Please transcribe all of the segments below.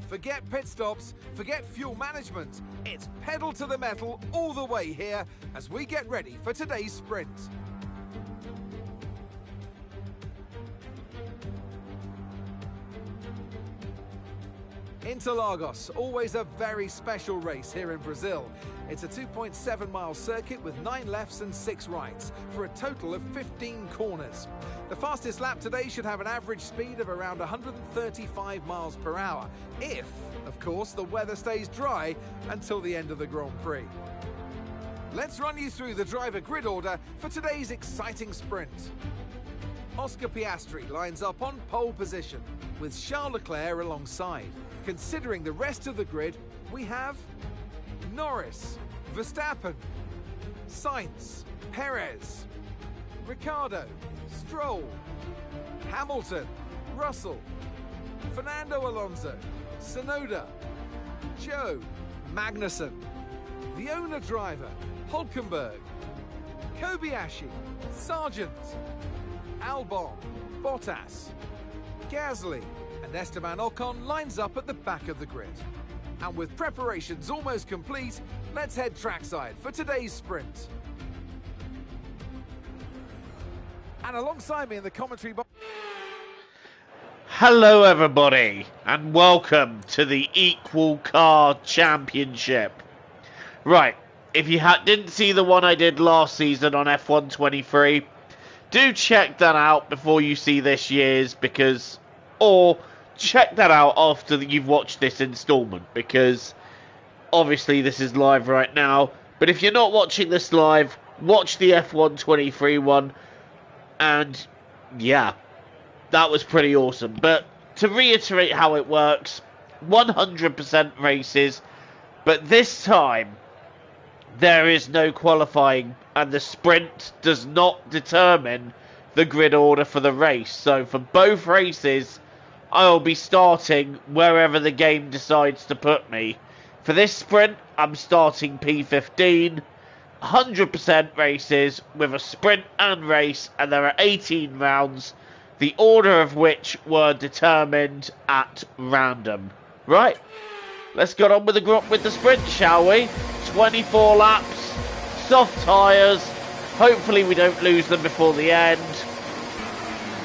Forget pit stops, forget fuel management. It's pedal to the metal all the way here as we get ready for today's sprint. Interlagos, always a very special race here in Brazil. It's a 2.7-mile circuit with 9 lefts and 6 rights for a total of 15 corners. The fastest lap today should have an average speed of around 135 miles per hour, if, of course, the weather stays dry until the end of the Grand Prix. Let's run you through the driver grid order for today's exciting sprint. Oscar Piastri lines up on pole position, with Charles Leclerc alongside. Considering the rest of the grid, we have Norris, Verstappen, Sainz, Perez, Ricciardo, Stroll, Hamilton, Russell, Fernando Alonso, Tsunoda, Joe, Magnussen, the owner driver, Hülkenberg, Kobayashi, Sargent, Albon, Bottas, Gasly, and Esteban Ocon lines up at the back of the grid. And with preparations almost complete, let's head trackside for today's sprint. And alongside me in the commentary box... Hello everybody, and welcome to the Equal Car Championship. Right, if you didn't see the one I did last season on F1 23, do check that out before you see this year's, or check that out after you've watched this installment, because obviously this is live right now. But if you're not watching this live, watch the F1 23 one, and yeah, that was pretty awesome. But to reiterate how it works, 100% races, but this time there is no qualifying, and the sprint does not determine the grid order for the race. So for both races, I'll be starting wherever the game decides to put me. For this sprint, I'm starting P15, 100% races with a sprint and race, and there are 18 rounds, the order of which were determined at random. Right, let's get on with the sprint, shall we? 24 laps, soft tyres, hopefully we don't lose them before the end.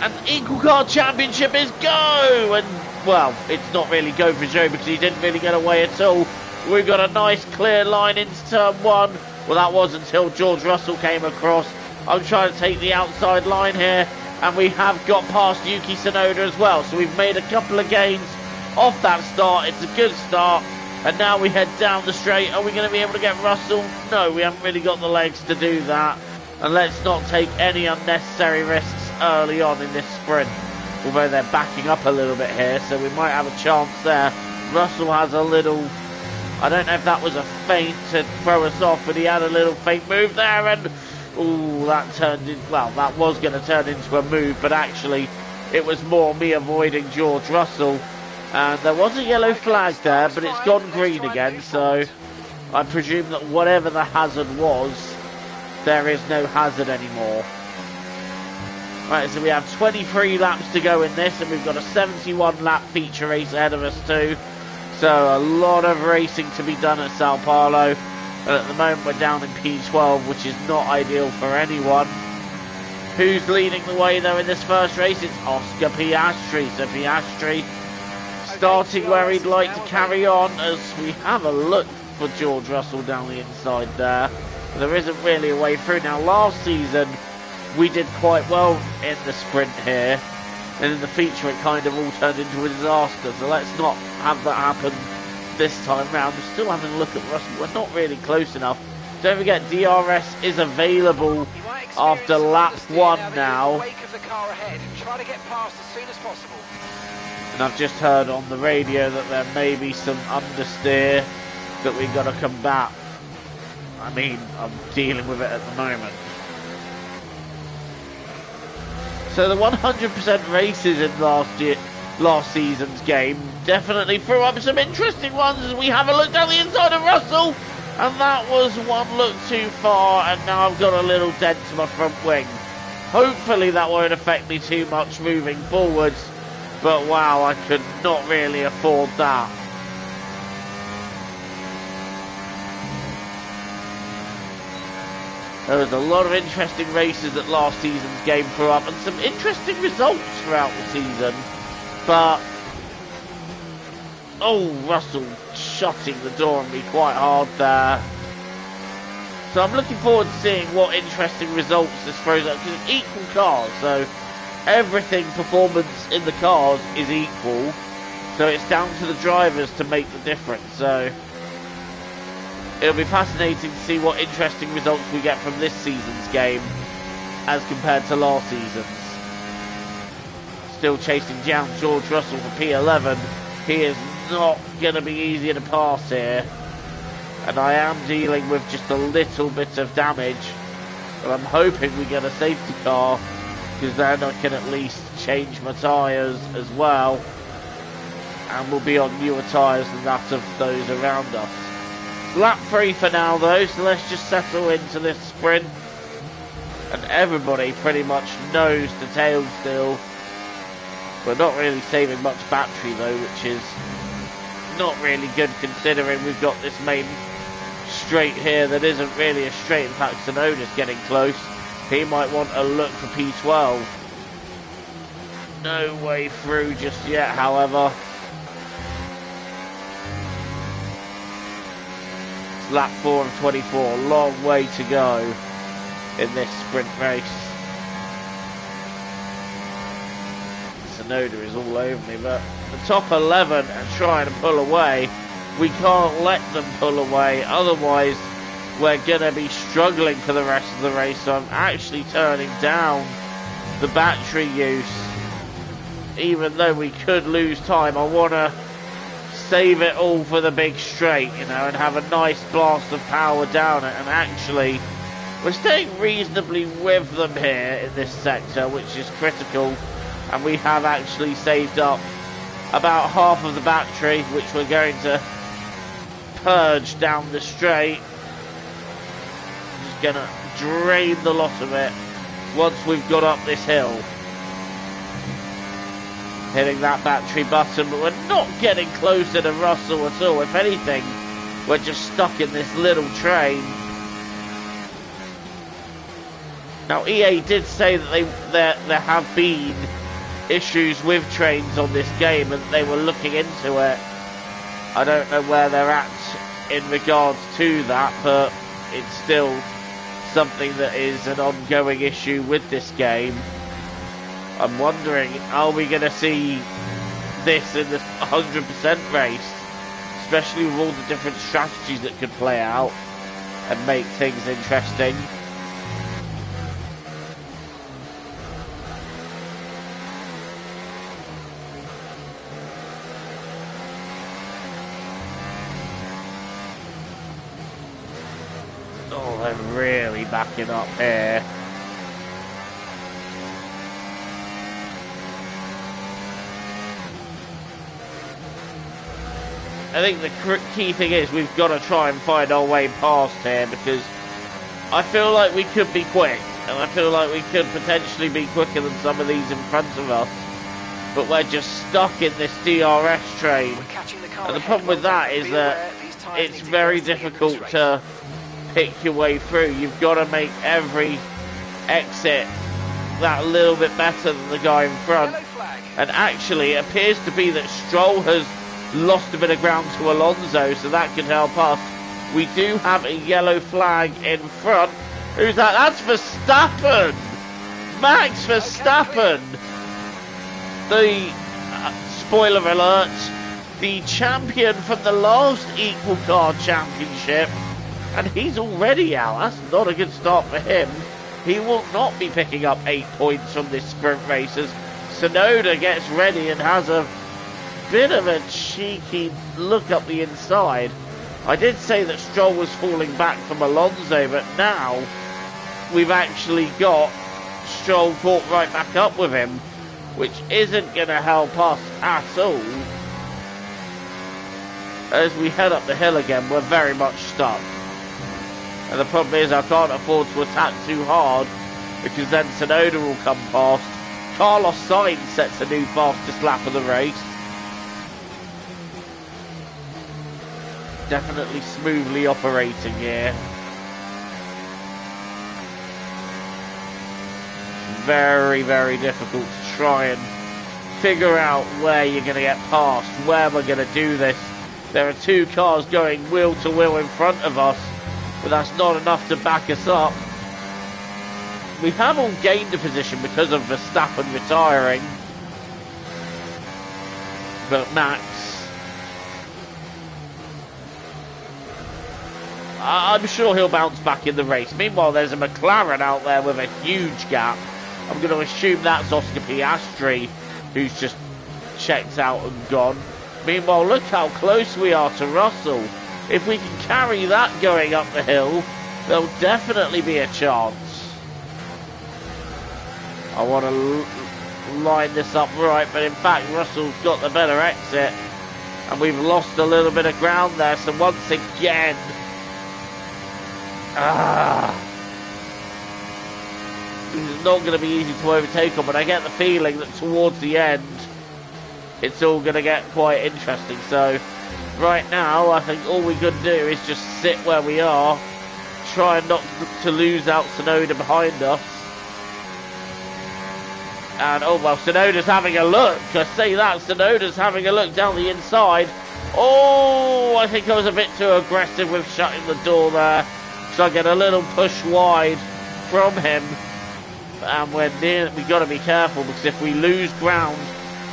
And the Equal Car Championship is go! And, well, it's not really go for Joe because he didn't really get away at all. We've got a nice clear line into turn 1. Well, that was until George Russell came across. I'm trying to take the outside line here, and we have got past Yuki Tsunoda as well. So we've made a couple of gains off that start. It's a good start. And now we head down the straight. Are we going to be able to get Russell? No, we haven't really got the legs to do that. And let's not take any unnecessary risks early on in this sprint, although they're backing up a little bit here, so we might have a chance there. Russell has a little, I don't know if that was a feint to throw us off, but he had a little feint move there, and ooh, that turned in, well, that was going to turn into a move, but actually it was more me avoiding George Russell. And there was a yellow flag there, but it's gone green again, so I presume that whatever the hazard was, there is no hazard anymore. Right, so we have 23 laps to go in this, and we've got a 71 lap feature race ahead of us too. So a lot of racing to be done at Sao Paulo. And at the moment we're down in P12, which is not ideal for anyone. Who's leading the way though in this first race? It's Oscar Piastri. So Piastri starting where he'd like to carry on, as we have a look for George Russell down the inside there. But there isn't really a way through. Now last season we did quite well in the sprint here, and in the feature it kind of all turned into a disaster, so let's not have that happen this time round. We're still having a look at Russell, we're not really close enough. Don't forget DRS is available after lap 1 now. And I've just heard on the radio that there may be some understeer that we've got to combat. I mean, I'm dealing with it at the moment. So the 100% races in last season's game definitely threw up some interesting ones as we have a look down the inside of Russell. And that was one look too far, and now I've got a little dent to my front wing. Hopefully that won't affect me too much moving forwards. But wow, I could not really afford that. There was a lot of interesting races at last season's game threw up and some interesting results throughout the season. But, oh, Russell shutting the door on me quite hard there. So I'm looking forward to seeing what interesting results this throws up, because it's equal cars, so everything performance in the cars is equal. So it's down to the drivers to make the difference. So it'll be fascinating to see what interesting results we get from this season's game as compared to last season's. Still chasing down George Russell for P11. He is not going to be easier to pass here. And I am dealing with just a little bit of damage. But I'm hoping we get a safety car, because then I can at least change my tyres as well. And we'll be on newer tyres than that of those around us. Lap 3 for now though, so let's just settle into this sprint. And everybody pretty much knows the tail still. We're not really saving much battery though, which is not really good considering we've got this main straight here that isn't really a straight. In fact, Tsunoda's getting close. He might want a look for P12. No way through just yet, however. It's lap 4 of 24, long way to go in this sprint race. Tsunoda is all over me, but the top 11 are trying to pull away. We can't let them pull away, otherwise we're going to be struggling for the rest of the race. So I'm actually turning down the battery use. Even though we could lose time, I want to save it all for the big straight, you know, and have a nice blast of power down it. And actually, we're staying reasonably with them here in this sector, which is critical. And we have actually saved up about half of the battery, which we're going to purge down the straight. Just gonna drain the lot of it once we've got up this hill. Hitting that battery button, but we're not getting closer to Russell at all. If anything, we're just stuck in this little train. Now EA did say that there have been issues with trains on this game and they were looking into it. I don't know where they're at in regards to that, but it's still something that is an ongoing issue with this game. I'm wondering, are we going to see this in the 100% race, especially with all the different strategies that could play out and make things interesting? Oh, they're really backing up here. I think the key thing is we've got to try and find our way past here, because I feel like we could be quick, and I feel like we could potentially be quicker than some of these in front of us, but we're just stuck in this DRS train. And the problem with that is that it's very difficult to pick your way through. You've got to make every exit that little bit better than the guy in front. And actually, it appears to be that Stroll has lost a bit of ground to Alonso, so that could help us. We do have a yellow flag in front. Who's that? That's Verstappen! Max Verstappen! The, spoiler alert, the champion from the last Equal Car Championship, and he's already out. That's not a good start for him. He will not be picking up 8 points from this sprint race as Tsunoda gets ready and has a bit of a cheeky look up the inside. I did say that Stroll was falling back from Alonso, but now we've actually got Stroll caught right back up with him, which isn't going to help us at all. As we head up the hill again, we're very much stuck. And the problem is I can't afford to attack too hard, because then Tsunoda will come past. Carlos Sainz sets a new fastest lap of the race. Definitely smoothly operating here. very, very difficult to try and figure out where you're going to get past, where we're going to do this. There are two cars going wheel to wheel in front of us, but that's not enough to back us up. We have all gained a position because of Verstappen retiring, but Max, I'm sure he'll bounce back in the race. Meanwhile, there's a McLaren out there with a huge gap. I'm going to assume that's Oscar Piastri, who's just checked out and gone. Meanwhile, look how close we are to Russell. If we can carry that going up the hill, there'll definitely be a chance. I want to line this up right, but in fact Russell's got the better exit, and we've lost a little bit of ground there. So once again, it's not going to be easy to overtake on, but I get the feeling that towards the end it's all going to get quite interesting. So right now I think all we could do is just sit where we are, try not to lose out Tsunoda behind us. And oh well, Tsunoda's having a look. I say that, Tsunoda's having a look down the inside. Oh, I think I was a bit too aggressive with shutting the door there, so I get a little push wide from him. And we got to be careful, because if we lose ground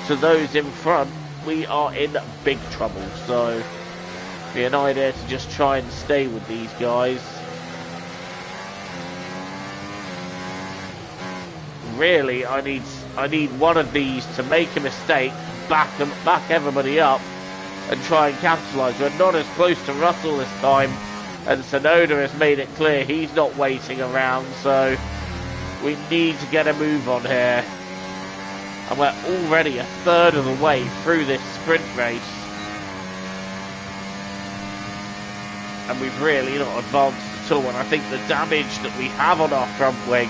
to those in front, we are in big trouble. So it'd be an idea to just try and stay with these guys. Really, I need one of these to make a mistake, back everybody up, and try and capitalise. We're not as close to Russell this time, and Tsunoda has made it clear he's not waiting around, so we need to get a move on here. And we're already a third of the way through this sprint race, and we've really not advanced at all. And I think the damage that we have on our front wing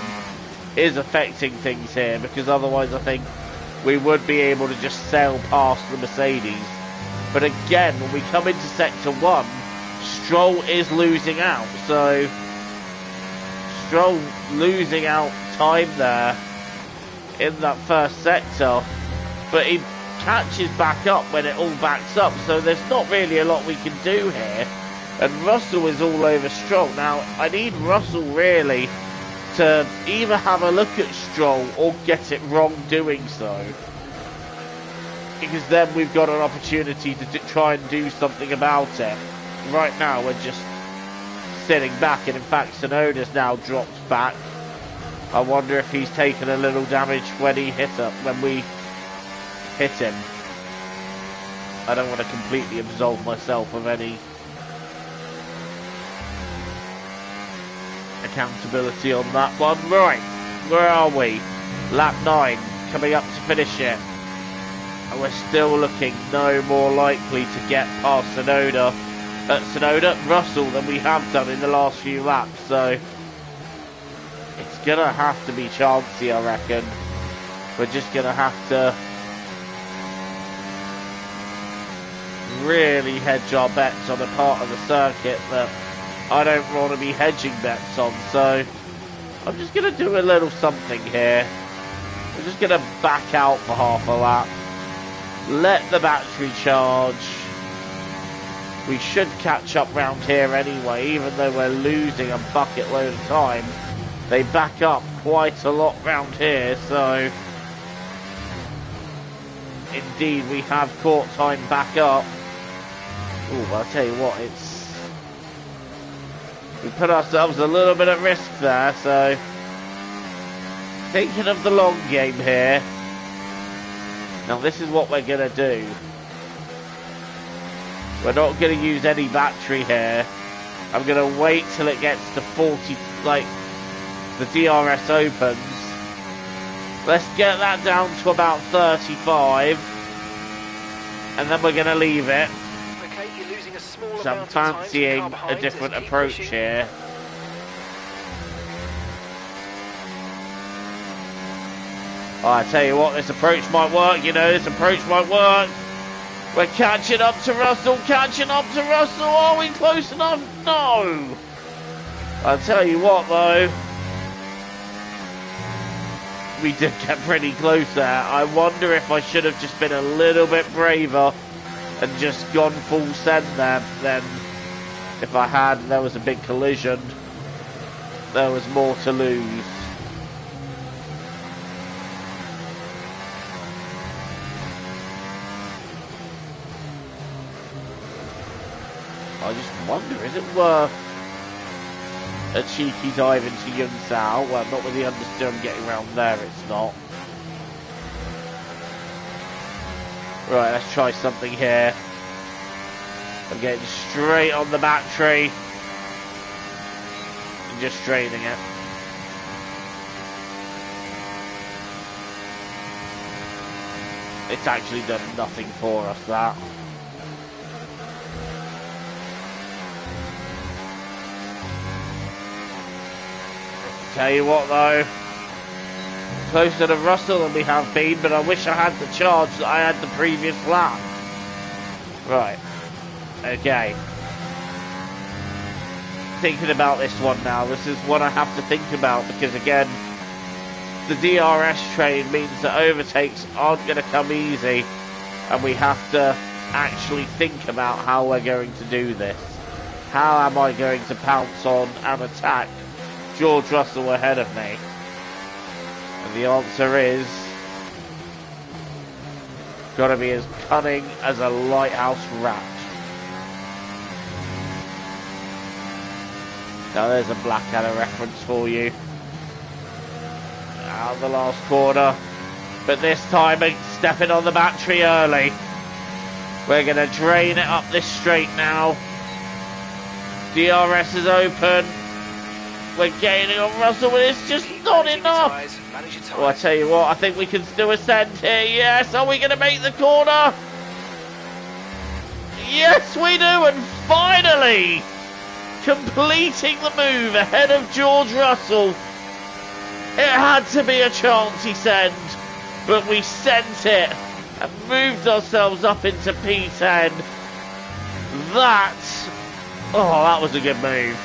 is affecting things here, because otherwise I think we would be able to just sail past the Mercedes. But again, when we come into sector 1, Stroll is losing out, so Stroll losing out time there in that first sector, but he catches back up when it all backs up, so there's not really a lot we can do here. And Russell is all over Stroll. Now I need Russell really to either have a look at Stroll or get it wrong doing so, because then we've got an opportunity to try and do something about it. Right now we're just sitting back, and in fact Tsunoda's now dropped back. I wonder if he's taken a little damage when we hit him. I don't want to completely absolve myself of any accountability on that one. Right, where are we? Lap 9, coming up to finish it, and we're still looking no more likely to get past Russell than we have done in the last few laps, so it's gonna have to be chancy, I reckon. We're just gonna have to really hedge our bets on a part of the circuit that I don't want to be hedging bets on, so I'm just going to do a little something here. We're just going to back out for half a lap, let the battery charge. We should catch up round here anyway, even though we're losing a bucket load of time. They back up quite a lot round here, so indeed we have caught time back up. Oh, I'll tell you what, we put ourselves a little bit at risk there, so thinking of the long game here. Now this is what we're going to do. We're not going to use any battery here. I'm going to wait till it gets to 40, like the DRS opens. Let's get that down to about 35, and then we're going to leave it. So I'm fancying a different approach here. Oh, I tell you what, this approach might work, this approach might work. We're catching up to Russell, Are we close enough? No. I'll tell you what though, we did get pretty close there. I wonder if I should have just been a little bit braver and just gone full send there. Then if I had, there was a big collision. There was more to lose. I just wonder, is it worth a cheeky dive into Young Sao? Well, not with the understeer I'm getting around there, it's not. Right, let's try something here. I'm getting straight on the battery and just straining it. It's actually done nothing for us, that. Tell you what though, closer to Russell than we have been, but I wish I had the charge that I had the previous lap. Right, okay. Thinking about this one now, this is what I have to think about, because again, the DRS train means that overtakes aren't going to come easy, and we have to actually think about how we're going to do this. How am I going to pounce on and attack George Russell ahead of me? And the answer is gotta be as cunning as a lighthouse rat. Now there's a Blackadder reference for you. Out of the last corner, but this time stepping on the battery early. We're gonna drain it up this straight now. DRS is open. We're gaining on Russell, but it's just not enough. Well, I tell you what, I think we can still ascend here. Yes, are we going to make the corner? Yes, we do, and finally completing the move ahead of George Russell. It had to be a chance, said, but we sent it and moved ourselves up into P10. That was a good move.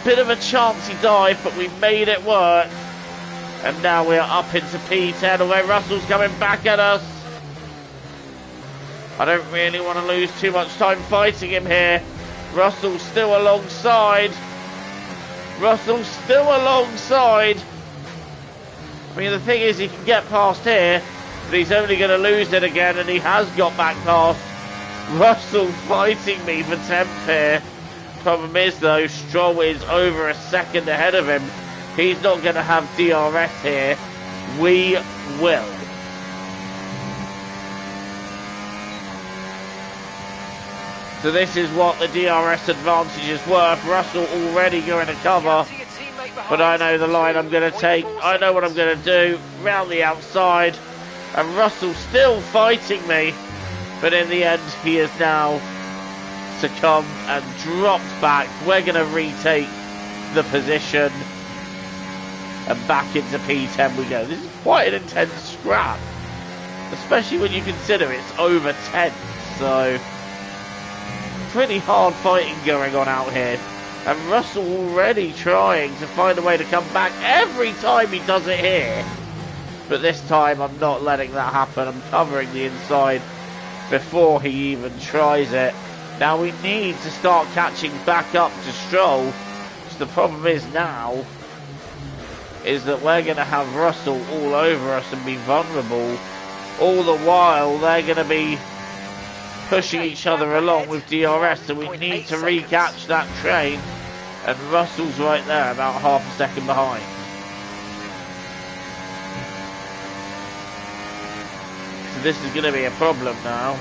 Bit of a chancy dive, but we made it work. And now we're up into P10, although Russell's coming back at us. I don't really want to lose too much time fighting him here. Russell's still alongside. Russell's still alongside. I mean, the thing is, he can get past here, but he's only going to lose it again, and he has got back past. Russell fighting me for 10th here. Problem is though, Stroll is over a second ahead of him. He's not going to have DRS here. We will. So this is what the DRS advantage is worth. Russell already going to cover, but I know the line I'm going to take. I know what I'm going to do. Round the outside, and Russell still fighting me, but in the end he is now succumbed and dropped back. We're going to retake the position, and back into P10 we go. This is quite an intense scrap, especially when you consider it's over 10, so pretty hard fighting going on out here. And Russell already trying to find a way to come back every time he does it here, but this time I'm not letting that happen. I'm covering the inside before he even tries it. Now we need to start catching back up to Stroll. So the problem is now is that we're going to have Russell all over us and be vulnerable. All the while they're going to be pushing each other along with DRS, so we need to recatch that train, and Russell's right there, about half a second behind. So this is going to be a problem now,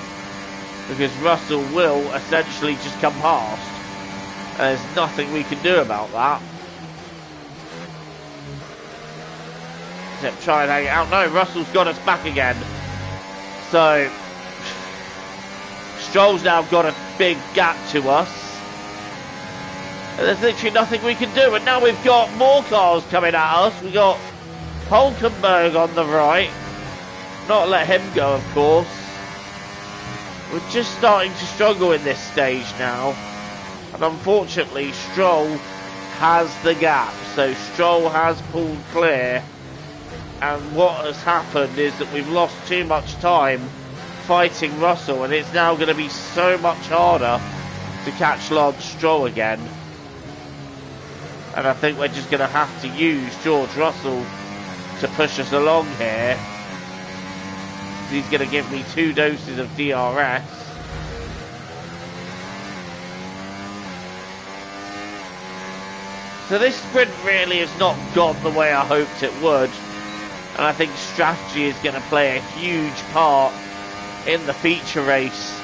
because Russell will essentially just come past, and there's nothing we can do about that. Except try and hang it out. No, Russell's got us back again. So Stroll's now got a big gap to us, and there's literally nothing we can do. And now we've got more cars coming at us. We've got Hulkenberg on the right. Not let him go, of course. We're just starting to struggle in this stage now, and unfortunately Stroll has the gap. So Stroll has pulled clear And what has happened is that we've lost too much time fighting Russell, and it's now going to be so much harder to catch Lance Stroll again. And I think we're just going to have to use George Russell to push us along here. He's going to give me 2 doses of DRS. So this sprint really has not gone the way I hoped it would. And I think strategy is going to play a huge part in the feature race.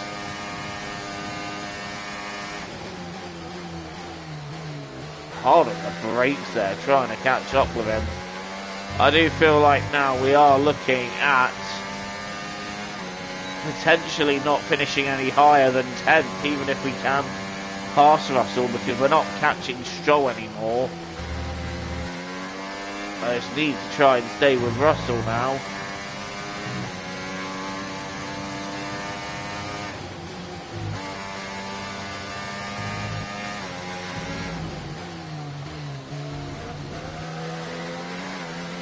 Hard on the brakes there, trying to catch up with him. I do feel like now we are looking at potentially not finishing any higher than 10th, even if we can pass Russell, because we're not catching Stroll anymore. I just need to try and stay with Russell now.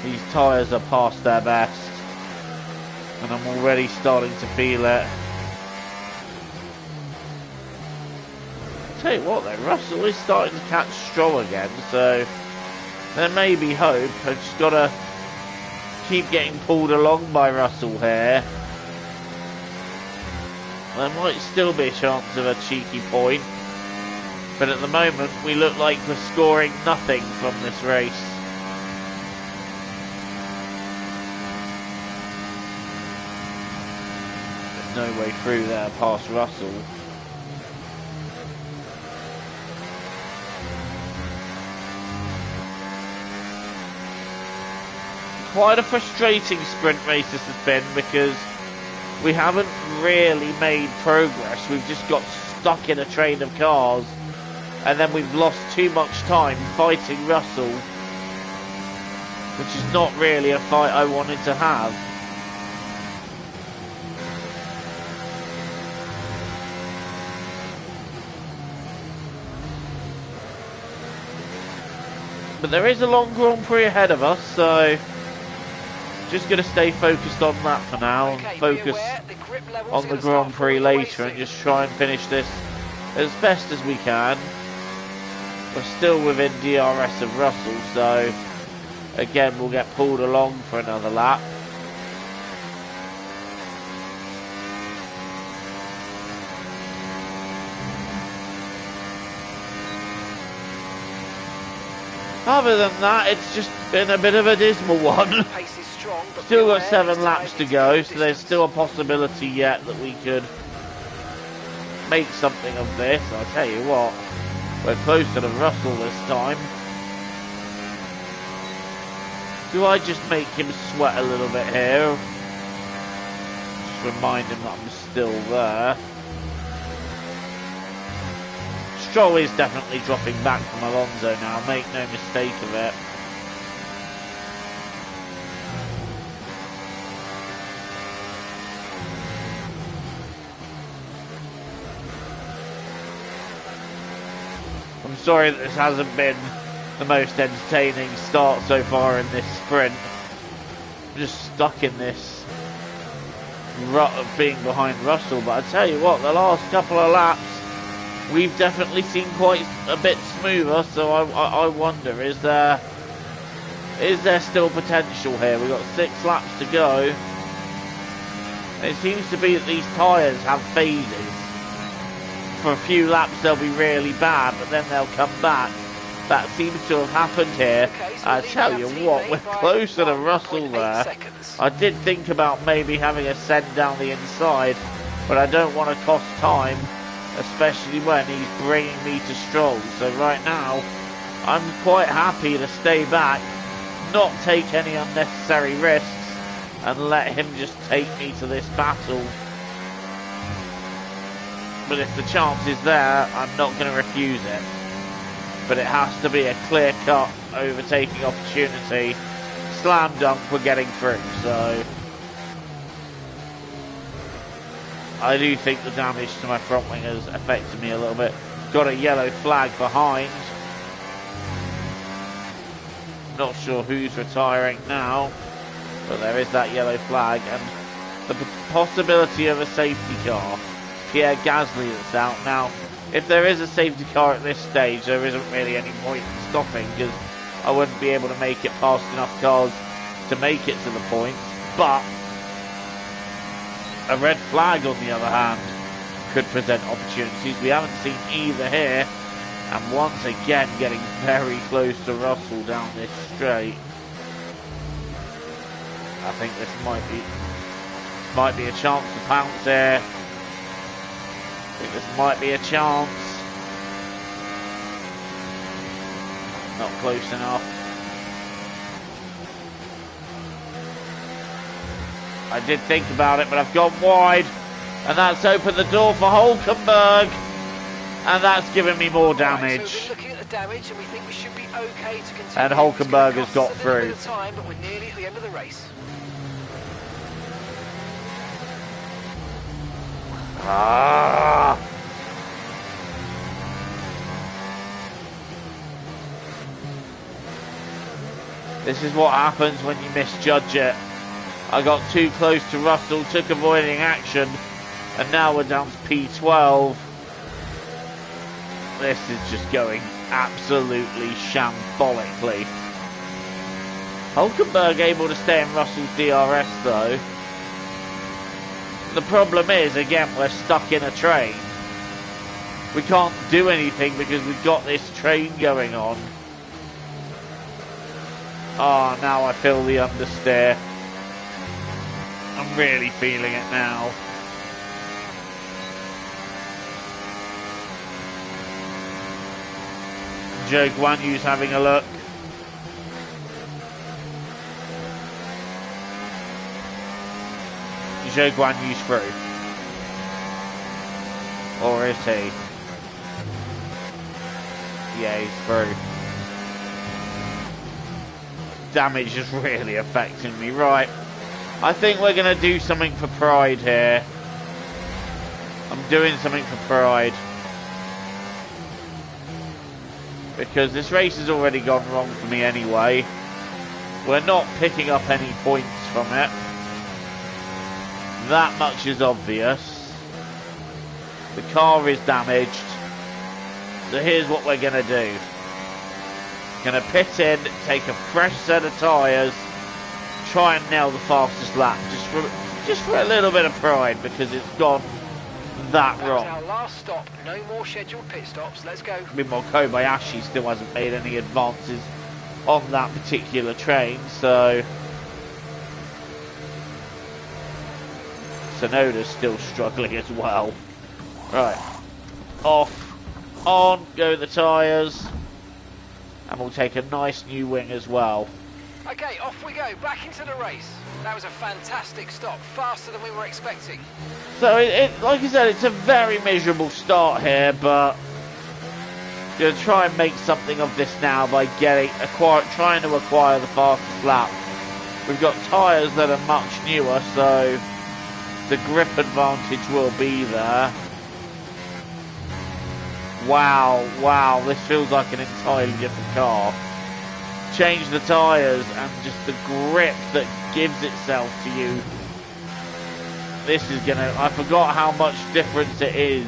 These tyres are past their best, and I'm already starting to feel it. Tell you what though, Russell is starting to catch Stroll again, so there may be hope. I've just got to keep getting pulled along by Russell here. There might still be a chance of a cheeky point, but at the moment we look like we're scoring nothing from this race. There's no way through there past Russell. Quite a frustrating sprint race this has been, because we haven't really made progress. We've just got stuck in a train of cars, and then we've lost too much time fighting Russell, which is not really a fight I wanted to have. But there is a long Grand Prix ahead of us, so just going to stay focused on that for now, and focus on the Grand Prix later, and just try and finish this as best as we can. We're still within DRS of Russell, so again we'll get pulled along for another lap. Other than that, it's just been a bit of a dismal one. Still got 7 laps to go, so there's still a possibility yet that we could make something of this. I'll tell you what, we're closer to Russell this time. Do I just make him sweat a little bit here? Just remind him that I'm still there. Stroll is definitely dropping back from Alonso now, make no mistake of it. I'm sorry that this hasn't been the most entertaining start so far in this sprint. I'm just stuck in this rut of being behind Russell, but I tell you what, the last couple of laps we've definitely seen quite a bit smoother, so I wonder, is there still potential here? We've got 6 laps to go. It seems to be that these tyres have phases. For a few laps they'll be really bad, but then they'll come back. That seems to have happened here. I tell you what, we're closer to Russell there. I did think about maybe having a send down the inside, but I don't want to cost time, especially when he's bringing me to Stroll. So right now, I'm quite happy to stay back, not take any unnecessary risks, and let him just take me to this battle. But if the chance is there, I'm not going to refuse it. But it has to be a clear-cut overtaking opportunity. Slam dunk, we're getting through, so I do think the damage to my front wing has affected me a little bit. Got a yellow flag behind. Not sure who's retiring now. But there is that yellow flag and the possibility of a safety car. Pierre Gasly that's out. Now, if there is a safety car at this stage, there isn't really any point in stopping because I wouldn't be able to make it past enough cars to make it to the points. But a red flag, on the other hand, could present opportunities. We haven't seen either here. And once again, getting very close to Russell down this straight. I think this might be a chance to pounce here. I think this might be a chance. Not close enough. I did think about it, but I've gone wide. And that's opened the door for Hulkenberg. And that's given me more damage. Right, so we're looking at the damage and we think we should be okay to continue. And Hulkenberg has got through. A little bit of time, but we're nearly at the end of the race. Ah! This is what happens when you misjudge it. I got too close to Russell, took avoiding action, and now we're down to P12. This is just going absolutely shambolically. Hulkenberg able to stay in Russell's DRS though. The problem is, again, we're stuck in a train. We can't do anything because we've got this train going on. Oh, now I feel the understeer. I'm really feeling it now. Zhou Guanyu's having a look. Zhou Guanyu's through. Or is he? Yeah, he's through. Damage is really affecting me. Right. I think we're going to do something for pride here. I'm doing something for pride. Because this race has already gone wrong for me anyway. We're not picking up any points from it. That much is obvious. The car is damaged. So here's what we're going to do. Going to pit in, take a fresh set of tyres, try and nail the fastest lap. Just for a little bit of pride because it's gone that wrong. Our last stop, no more scheduled pit stops. Let's go. Meanwhile, Kobayashi still hasn't made any advances on that particular train, so Tsunoda's still struggling as well. Right, off, on, go the tyres, and we'll take a nice new wing as well. Okay, off we go, back into the race. That was a fantastic stop, faster than we were expecting. So, like I said, it's a very miserable start here, but going to try and make something of this now by trying to acquire the fastest lap. We've got tyres that are much newer, so the grip advantage will be there. Wow, this feels like an entirely different car. Change the tyres and just the grip that gives itself to you. This is gonna, I forgot how much difference it is,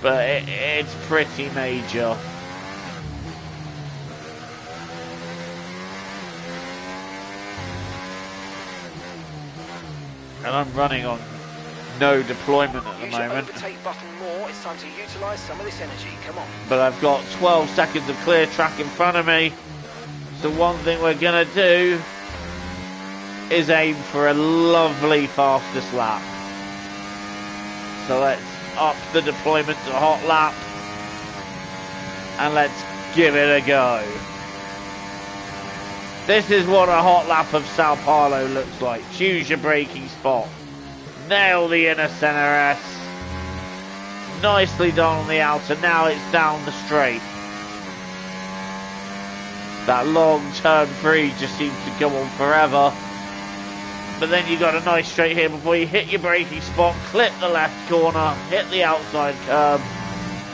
but it's pretty major. And I'm running on no deployment at the moment. Use your overtake button more. It's time to utilise some of this energy. Come on. But I've got 12 seconds of clear track in front of me. So one thing we're going to do is aim for a lovely fastest lap. So let's up the deployment to hot lap. And let's give it a go. This is what a hot lap of Sao Paulo looks like. Choose your braking spot. Nail the inner centre S. Nicely done on the outer. Now it's down the straight. That long turn 3 just seems to go on forever. But then you got a nice straight here before you hit your braking spot, clip the left corner, hit the outside curb,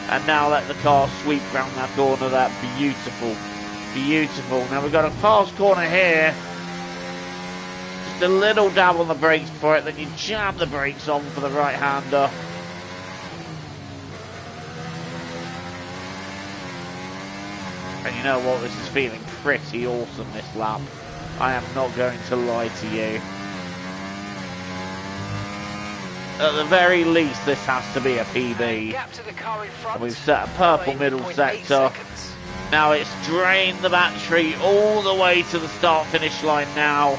and now let the car sweep round that corner. That beautiful. Now we've got a fast corner here. Just just a little dab on the brakes for it, then you jam the brakes on for the right-hander. And you know what, this is feeling pretty awesome this lap. I am not going to lie to you. At the very least, this has to be a PB. And we've set a purple middle sector. Now it's drained the battery all the way to the start-finish line now.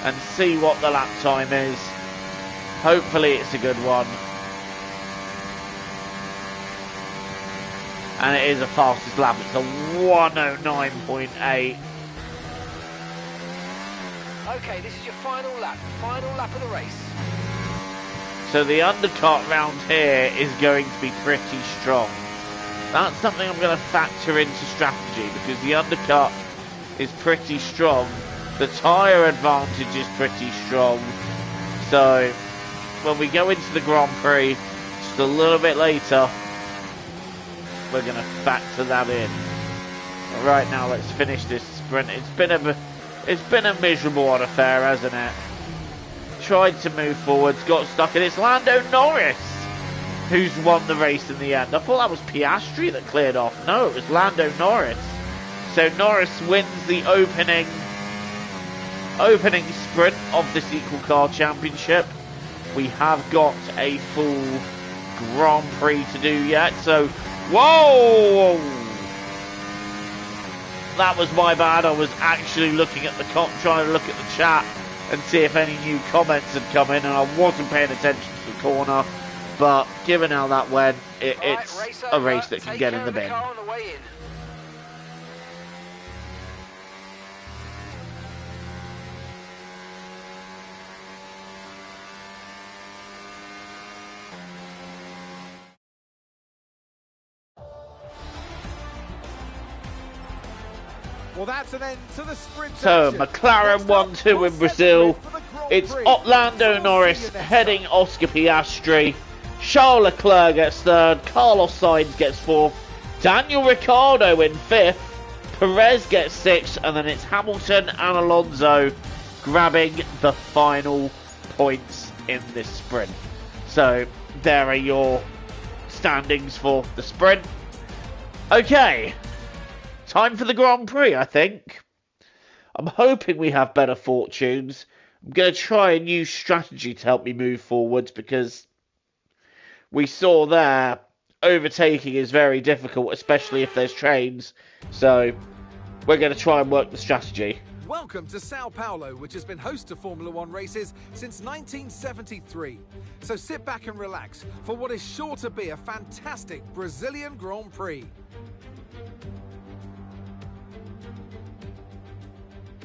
And see what the lap time is. Hopefully it's a good one. And it is a fastest lap. It's a 1:09.8. Okay, this is your final lap of the race. So the undercut round here is going to be pretty strong. That's something I'm going to factor into strategy, because the undercut is pretty strong. The tyre advantage is pretty strong. So when we go into the Grand Prix just a little bit later, we're going to factor that in. But right now, let's finish this sprint. It's been a miserable affair, hasn't it? Tried to move forwards, got stuck, and it's Lando Norris who's won the race in the end. I thought that was Piastri that cleared off. No, it was Lando Norris. So Norris wins the opening sprint of this Equal Car Championship. We have got a full Grand Prix to do yet, so whoa! That was my bad. I was actually looking at trying to look at the chat and see if any new comments had come in, and I wasn't paying attention to the corner. But given how that went, it's a race that can get in the bin. Well, that's an end to the sprint. So McLaren 1-2 in Brazil. It's Lando Norris heading Oscar Piastri. Charles Leclerc gets third. Carlos Sainz gets fourth. Daniel Ricciardo in fifth. Perez gets sixth. And then it's Hamilton and Alonso grabbing the final points in this sprint. So there are your standings for the sprint. Okay. Time for the Grand Prix, I think. I'm hoping we have better fortunes. I'm going to try a new strategy to help me move forwards, because we saw there overtaking is very difficult, especially if there's trains. So we're going to try and work the strategy. Welcome to Sao Paulo, which has been host to Formula One races since 1973. So sit back and relax for what is sure to be a fantastic Brazilian Grand Prix.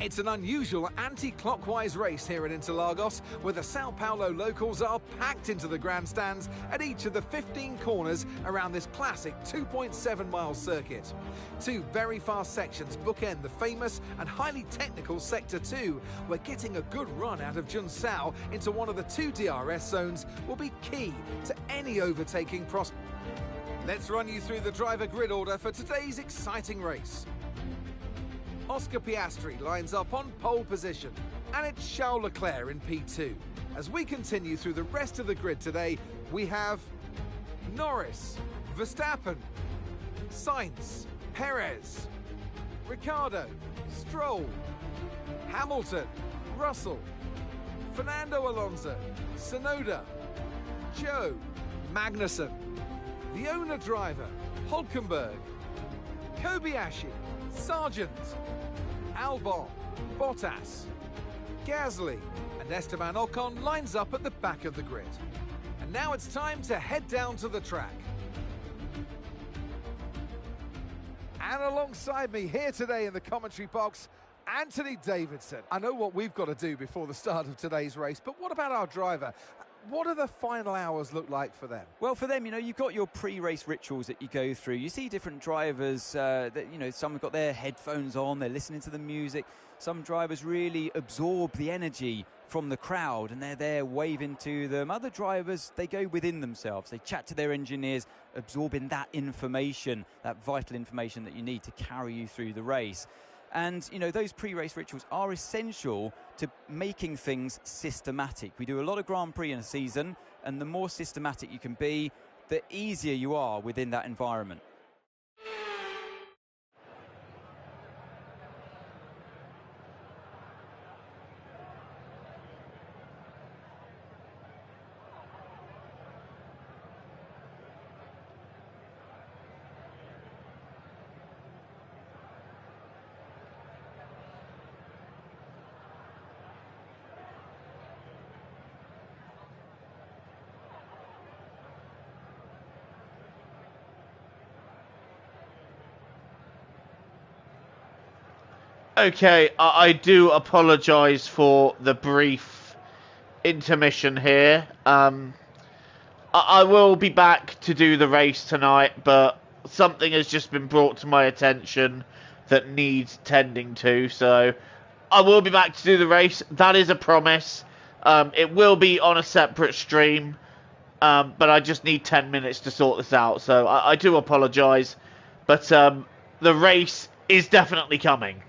It's an unusual anti-clockwise race here at Interlagos, where the Sao Paulo locals are packed into the grandstands at each of the 15 corners around this classic 2.7-mile circuit. Two very fast sections bookend the famous and highly technical Sector 2, where getting a good run out of Junção into one of the two DRS zones will be key to any overtaking prospect. Let's run you through the driver grid order for today's exciting race. Oscar Piastri lines up on pole position, and it's Charles Leclerc in P2. As we continue through the rest of the grid today, we have Norris, Verstappen, Sainz, Perez, Ricciardo, Stroll, Hamilton, Russell, Fernando Alonso, Tsunoda, Joe, Magnussen, the owner driver, Hülkenberg, Kobayashi, Sargent, Albon, Bottas, Gasly, and Esteban Ocon lines up at the back of the grid. And now it's time to head down to the track. And alongside me here today in the commentary box, Anthony Davidson. I know what we've got to do before the start of today's race, but what about our driver? What do the final hours look like for them? Well, for them, you've got your pre-race rituals that you go through. You see different drivers that, some have got their headphones on, they're listening to the music. Some drivers really absorb the energy from the crowd and they're there waving to them. Other drivers, they go within themselves. They chat to their engineers, absorbing that information, that vital information that you need to carry you through the race. And, you know, those pre-race rituals are essential to making things systematic. We do a lot of Grand Prix in a season, and the more systematic you can be, the easier you are within that environment. Okay, I do apologise for the brief intermission here. I will be back to do the race tonight, but something has just been brought to my attention that needs tending to, so I will be back to do the race. That is a promise. It will be on a separate stream, but I just need 10 minutes to sort this out, so I do apologise, but the race is definitely coming.